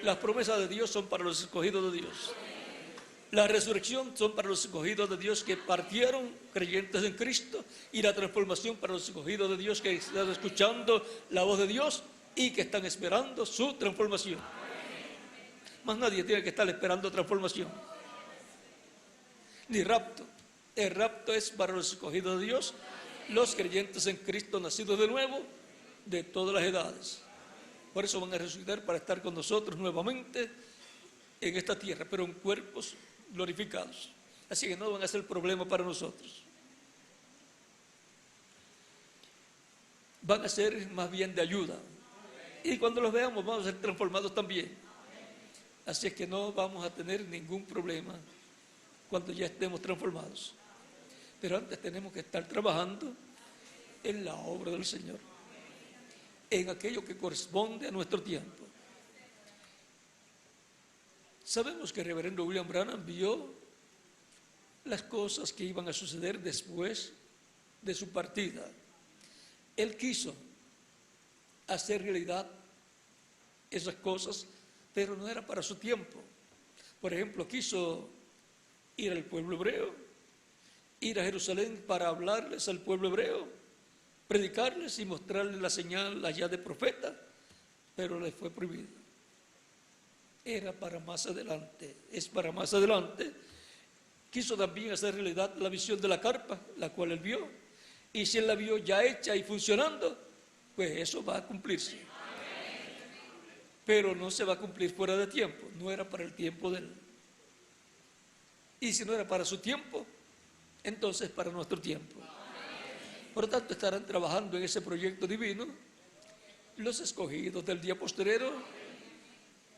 A: Las promesas de Dios son para los escogidos de Dios. La resurrección son para los escogidos de Dios que partieron creyentes en Cristo, y la transformación para los escogidos de Dios que están escuchando la voz de Dios y que están esperando su transformación. Más nadie tiene que estar esperando transformación. Ni rapto. El rapto es para los escogidos de Dios, los creyentes en Cristo nacidos de nuevo, de todas las edades. Por eso van a resucitar para estar con nosotros nuevamente en esta tierra, pero en cuerpos glorificados. Así que no van a ser problema para nosotros. Van a ser más bien de ayuda. Y cuando los veamos vamos a ser transformados también. Así es que no vamos a tener ningún problema cuando ya estemos transformados. Pero antes tenemos que estar trabajando en la obra del Señor, en aquello que corresponde a nuestro tiempo. Sabemos que el reverendo William Branham vio las cosas que iban a suceder después de su partida. Él quiso hacer realidad esas cosas, pero no era para su tiempo. Por ejemplo, quiso ir al pueblo hebreo, ir a Jerusalén para hablarles al pueblo hebreo, predicarles y mostrarles la señal allá de profeta, pero les fue prohibido. Era para más adelante, es para más adelante. Quiso también hacer realidad la visión de la carpa, la cual él vio, y si él la vio ya hecha y funcionando, pues eso va a cumplirse. Pero no se va a cumplir fuera de tiempo, no era para el tiempo de él. Y si no era para su tiempo, entonces para nuestro tiempo. Por lo tanto, estarán trabajando en ese proyecto divino los escogidos del día postrero,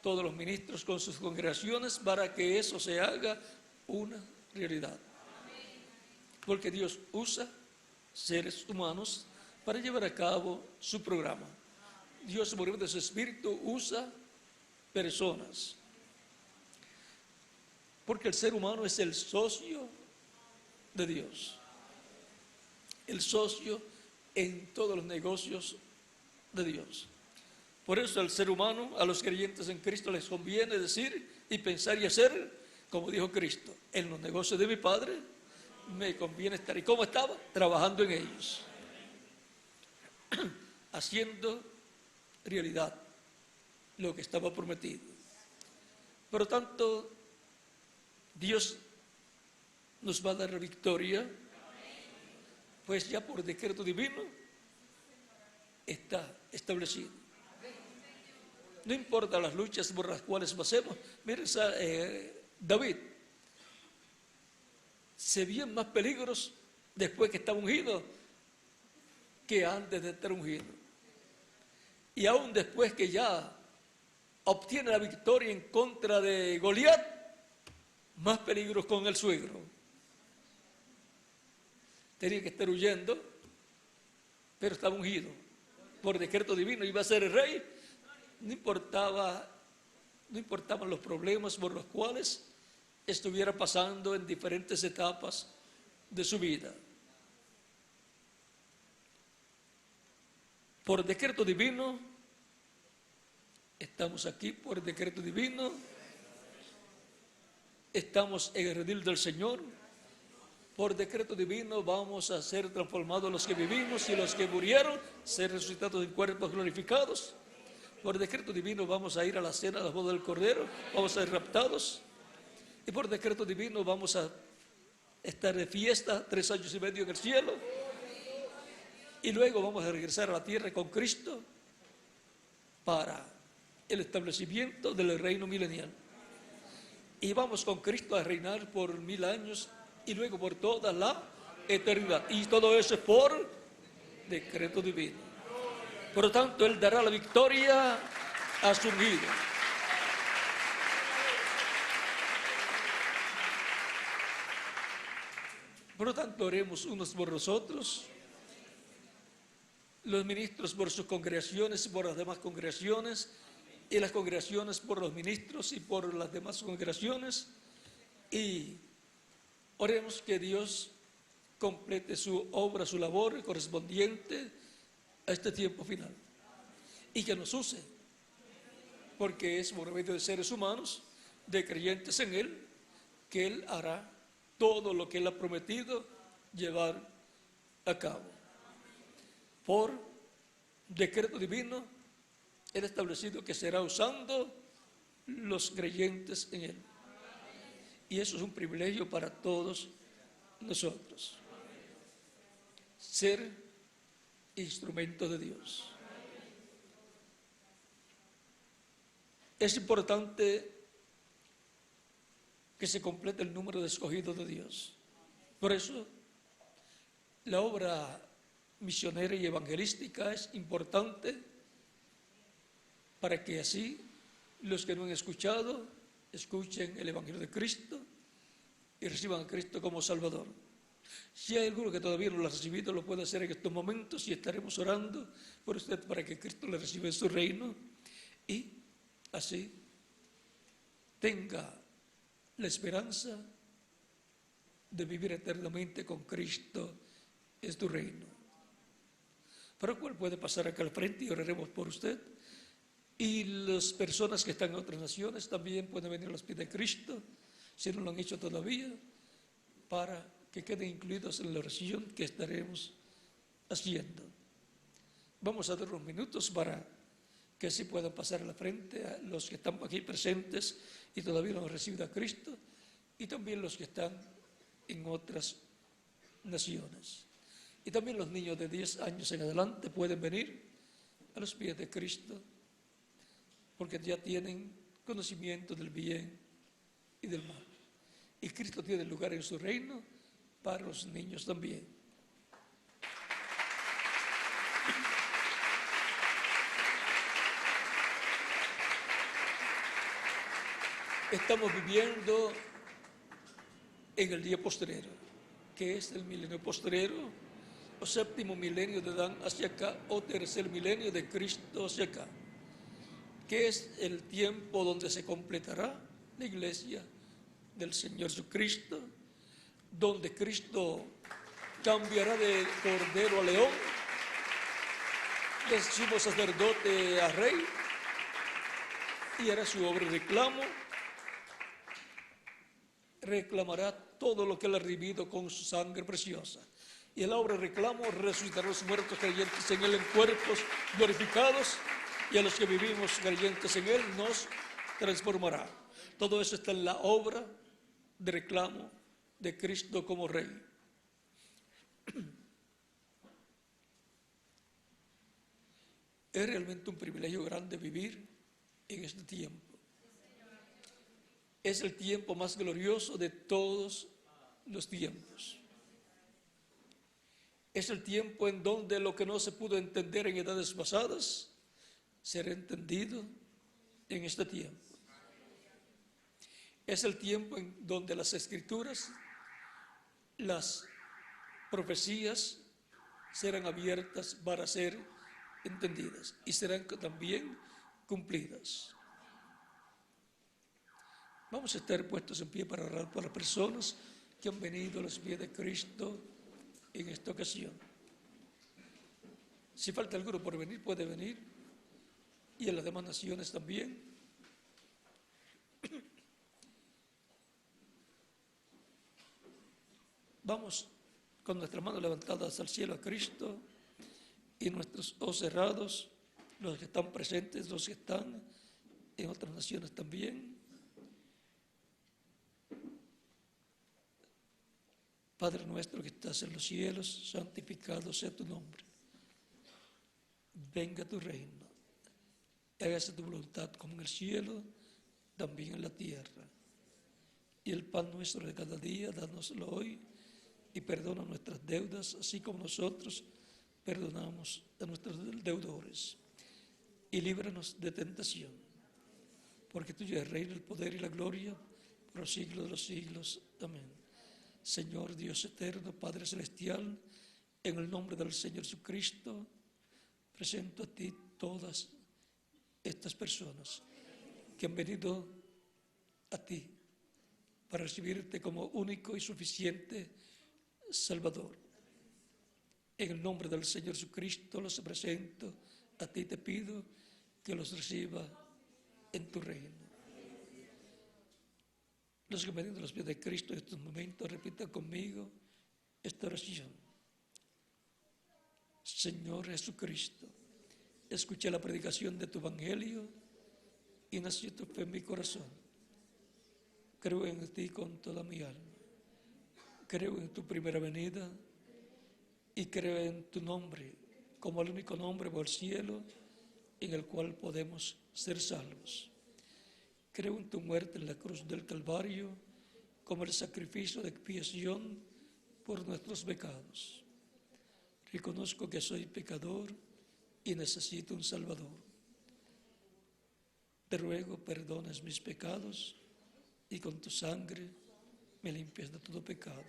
A: todos los ministros con sus congregaciones, para que eso se haga una realidad. Porque Dios usa seres humanos para llevar a cabo su programa. Dios, por medio de su Espíritu, usa personas. Porque el ser humano es el socio de Dios. El socio en todos los negocios de Dios. Por eso al ser humano, a los creyentes en Cristo, les conviene decir y pensar y hacer como dijo Cristo: en los negocios de mi Padre me conviene estar. ¿Y cómo estaba? Trabajando en ellos, haciendo realidad lo que estaba prometido. Por lo tanto, Dios nos va a dar la victoria, pues ya por decreto divino está establecido. No importa las luchas por las cuales pasemos. Miren, David se vio más peligros después que estaba ungido que antes de estar ungido. Y aún después que ya obtiene la victoria en contra de Goliat, más peligros con el suegro. Tenía que estar huyendo, pero estaba ungido por decreto divino, iba a ser el rey. No importaban los problemas por los cuales estuviera pasando en diferentes etapas de su vida. Por decreto divino, estamos aquí por decreto divino, estamos en el redil del Señor. Por decreto divino vamos a ser transformados los que vivimos y los que murieron, ser resucitados en cuerpos glorificados. Por decreto divino vamos a ir a la cena de la boda del Cordero, vamos a ser raptados. Y por decreto divino vamos a estar de fiesta 3 años y medio en el cielo. Y luego vamos a regresar a la tierra con Cristo para el establecimiento del reino milenial. Y vamos con Cristo a reinar por 1000 años y luego por toda la eternidad. Y todo eso es por decreto divino. Por lo tanto, Él dará la victoria a su ungido. Por lo tanto, oremos unos por los otros, los ministros por sus congregaciones y por las demás congregaciones, y las congregaciones por los ministros y por las demás congregaciones, y oremos que Dios complete su obra, su labor correspondiente a este tiempo final, y que nos use, porque es por medio de seres humanos, de creyentes en Él, que Él hará todo lo que Él ha prometido llevar a cabo. Por decreto divino, Él ha establecido que será usando los creyentes en Él. Y eso es un privilegio para todos nosotros. Ser instrumento de Dios. Es importante que se complete el número de escogidos de Dios. Por eso, la obra misionera y evangelística es importante para que así los que no han escuchado escuchen el Evangelio de Cristo y reciban a Cristo como Salvador. Si hay alguno que todavía no lo ha recibido, lo puede hacer en estos momentos y estaremos orando por usted para que Cristo le reciba en su reino y así tenga la esperanza de vivir eternamente con Cristo en su reino. Para lo cual puede pasar acá al frente y oraremos por usted. Y las personas que están en otras naciones también pueden venir a los pies de Cristo, si no lo han hecho todavía, para que queden incluidos en la oración que estaremos haciendo. Vamos a dar unos minutos para que así puedan pasar a la frente a los que están aquí presentes y todavía no han recibido a Cristo, y también los que están en otras naciones. Y también los niños de 10 años en adelante pueden venir a los pies de Cristo, porque ya tienen conocimiento del bien y del mal. Y Cristo tiene lugar en su reino para los niños también. Estamos viviendo en el día postrero, que es el milenio postrero, o séptimo milenio de Adán hacia acá, o tercer milenio de Cristo hacia acá, que es el tiempo donde se completará la iglesia del Señor Jesucristo, donde Cristo cambiará de cordero a león, de sumo sacerdote a rey, y hará su obra de reclamo. Reclamará todo lo que él ha redimido con su sangre preciosa. Y el obra de reclamo resucitará a los muertos creyentes en él en cuerpos glorificados, y a los que vivimos creyentes en él nos transformará. Todo eso está en la obra de reclamo de Cristo como Rey. Es realmente un privilegio grande vivir en este tiempo. Es el tiempo más glorioso de todos los tiempos. Es el tiempo en donde lo que no se pudo entender en edades pasadas será entendido en este tiempo. Es el tiempo en donde las escrituras, las profecías serán abiertas para ser entendidas y serán también cumplidas. Vamos a estar puestos en pie para orar por las personas que han venido a los pies de Cristo en esta ocasión. Si falta alguno por venir, puede venir, y en las demás naciones también. Vamos con nuestras manos levantadas al cielo a Cristo y nuestros ojos cerrados, los que están presentes, los que están en otras naciones también. Padre nuestro que estás en los cielos, santificado sea tu nombre. Venga tu reino, hágase tu voluntad como en el cielo, también en la tierra. Y el pan nuestro de cada día, dánoslo hoy, y perdona nuestras deudas, así como nosotros perdonamos a nuestros deudores. Y líbranos de tentación, porque tuyo es el reino, el poder y la gloria, por los siglos de los siglos. Amén. Señor Dios eterno, Padre celestial, en el nombre del Señor Jesucristo, presento a ti todas estas personas que han venido a ti para recibirte como único y suficiente Salvador. En el nombre del Señor Jesucristo los presento a ti, te pido que los reciba en tu reino. Los que vienen a los pies de Cristo en estos momentos, repitan conmigo esta oración. Señor Jesucristo, escuché la predicación de tu evangelio y nació tu fe en mi corazón. Creo en ti con toda mi alma. Creo en tu primera venida y creo en tu nombre como el único nombre por el cielo en el cual podemos ser salvos. Creo en tu muerte en la cruz del Calvario como el sacrificio de expiación por nuestros pecados. Reconozco que soy pecador y necesito un Salvador. Te ruego perdones mis pecados y con tu sangre me limpies de todo pecado.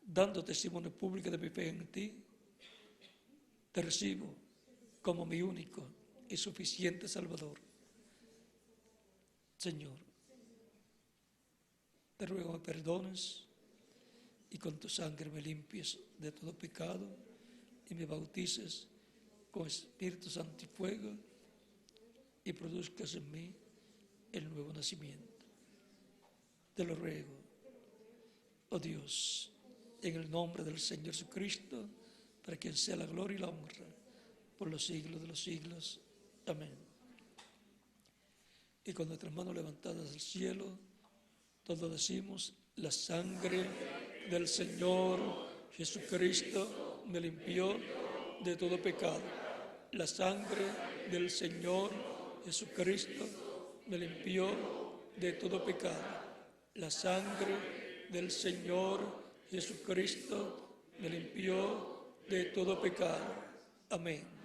A: Dando testimonio público de mi fe en ti, te recibo como mi único y suficiente Salvador. Señor, te ruego me perdones y con tu sangre me limpies de todo pecado y me bautices con Espíritu Santo y fuego y produzcas en mí el nuevo nacimiento. Te lo ruego, oh Dios, en el nombre del Señor Jesucristo, para quien sea la gloria y la honra por los siglos de los siglos. Amén. Y con nuestras manos levantadas al cielo, todos decimos: la sangre del Señor Jesucristo me limpió de todo pecado. La sangre del Señor Jesucristo me limpió de todo pecado. La sangre del Señor Jesucristo me limpió de todo pecado. Amén.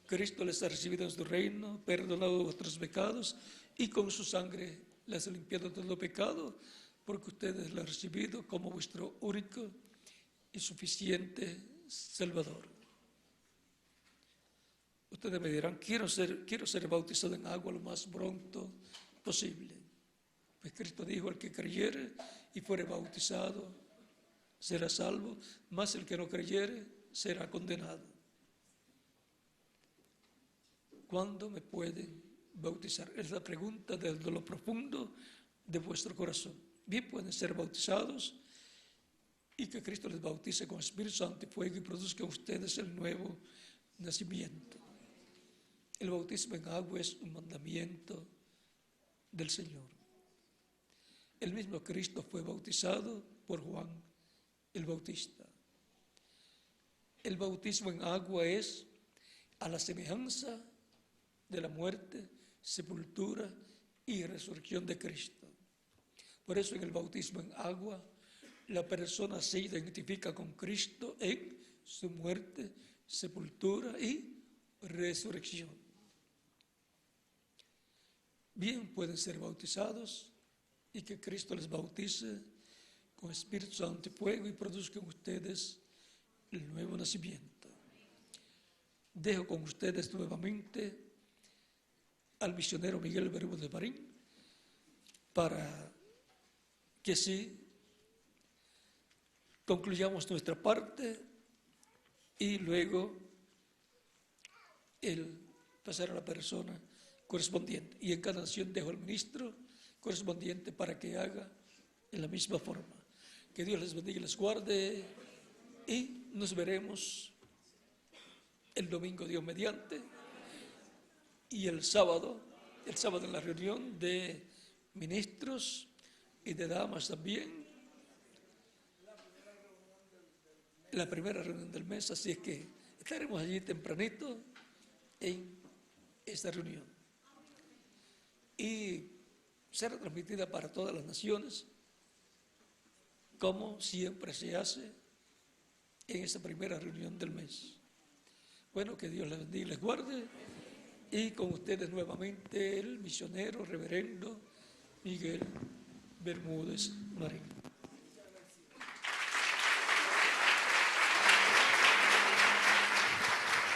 A: Cristo les ha recibido en su reino, perdonado vuestros pecados y con su sangre les ha limpiado de todo pecado, porque ustedes lo han recibido como vuestro único y suficiente Salvador. Ustedes me dirán: quiero ser bautizado en agua lo más pronto posible. Pues Cristo dijo: el que creyere y fuere bautizado será salvo, mas el que no creyere será condenado. ¿Cuándo me pueden bautizar? Es la pregunta desde lo profundo de vuestro corazón. Bien, pueden ser bautizados y que Cristo les bautice con Espíritu Santo y fuego y produzca en ustedes el nuevo nacimiento. El bautismo en agua es un mandamiento del Señor. El mismo Cristo fue bautizado por Juan el Bautista. El bautismo en agua es a la semejanza de la muerte, sepultura y resurrección de Cristo. Por eso en el bautismo en agua la persona se identifica con Cristo en su muerte, sepultura y resurrección. Bien, pueden ser bautizados y que Cristo les bautice con Espíritu Santo y fuego y produzca en ustedes el nuevo nacimiento. Dejo con ustedes nuevamente al misionero Miguel Bermúdez Marín para que sí concluyamos nuestra parte y luego el pasar a la persona correspondiente. Y en cada nación dejo al ministro correspondiente para que haga en la misma forma. Que Dios les bendiga y les guarde y nos veremos el domingo, Dios mediante, y el sábado en la reunión de ministros y de damas también, la primera reunión del mes, así es que estaremos allí tempranito en esta reunión y será transmitida para todas las naciones, como siempre se hace en esa primera reunión del mes. Bueno, que Dios les bendiga y les guarde, y con ustedes nuevamente el misionero reverendo Miguel Bermúdez Marín.